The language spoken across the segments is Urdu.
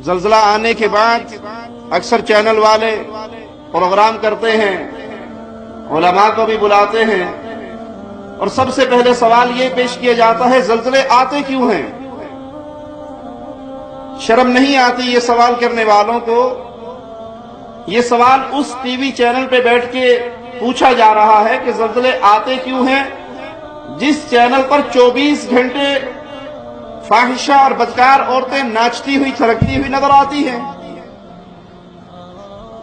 زلزلہ آنے کے بعد اکثر چینل والے پروگرام کرتے ہیں، علماء کو بھی بلاتے ہیں، اور سب سے پہلے سوال یہ پیش کیا جاتا ہے زلزلے آتے کیوں ہیں؟ شرم نہیں آتی یہ سوال کرنے والوں کو؟ یہ سوال اس ٹی وی چینل پہ بیٹھ کے پوچھا جا رہا ہے کہ زلزلے آتے کیوں ہیں جس چینل پر 24 گھنٹے فاحشہ اور بدکار عورتیں ناچتی ہوئی تھرکتی ہوئی نظر آتی ہیں،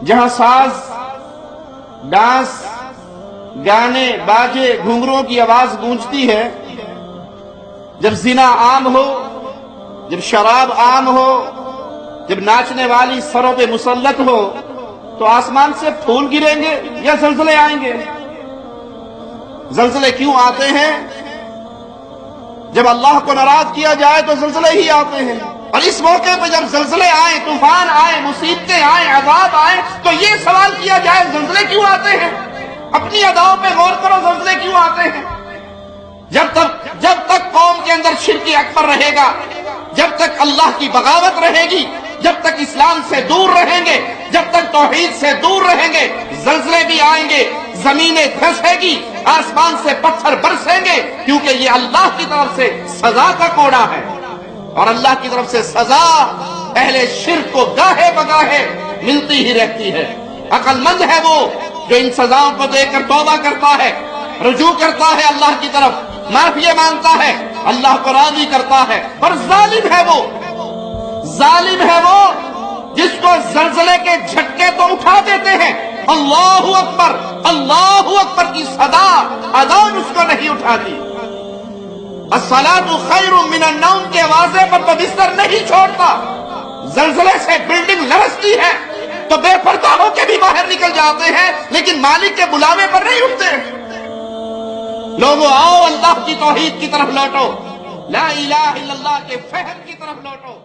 جہاں ساز، ڈانس، گانے، باجے، گھنگروں کی آواز گونجتی ہے، جب زنا عام ہو، جب شراب عام ہو، جب ناچنے والی سروں پہ مسلط ہو، تو آسمان سے پھول گریں گے یا زلزلے آئیں گے؟ زلزلے کیوں آتے ہیں؟ جب اللہ کو ناراض کیا جائے تو زلزلے ہی آتے ہیں، اور اس موقع پہ جب زلزلے آئیں، طوفان آئیں، مصیبتیں آئیں، عذاب آئیں، تو یہ سوال کیا جائے زلزلے کیوں آتے ہیں؟ اپنی اداؤں پہ غور کرو، زلزلے کیوں آتے ہیں؟ جب تک قوم کے اندر شرک اکبر رہے گا، جب تک اللہ کی بغاوت رہے گی، جب تک اسلام سے دور رہیں گے، جب تک توحید سے دور رہیں گے، زلزلے بھی آئیں گے، زمینیں دھسے گی، آسمان سے پتھر برسیں گے، کیونکہ یہ اللہ کی طرف سے سزا کا کوڑا ہے، اور اللہ کی طرف سے سزا اہل شرک کو گاہے بگاہے ملتی ہی رہتی ہے۔ عقل مند ہے وہ جو ان سزاؤں کو دیکھ کر توبہ کرتا ہے، رجوع کرتا ہے اللہ کی طرف، معافی مانگتا ہے، اللہ کو راضی کرتا ہے۔ اور ظالم ہے وہ جس کو زلزلے کے جھٹکے تو اٹھا دیتے ہیں، اللہ اکبر کی صدا اذان اس کو نہیں اٹھاتی، الصلاۃ خیر من النوم کے واضح پر تو بستر نہیں چھوڑتا، زلزلے سے بلڈنگ لرزتی ہے تو بے پردہ ہو کے بھی باہر نکل جاتے ہیں، لیکن مالک کے بلاوے پر نہیں اٹھتے۔ لوگوں آؤ اللہ کی توحید کی طرف لوٹو، لا الہ الا اللہ کے فہم کی طرف لوٹو۔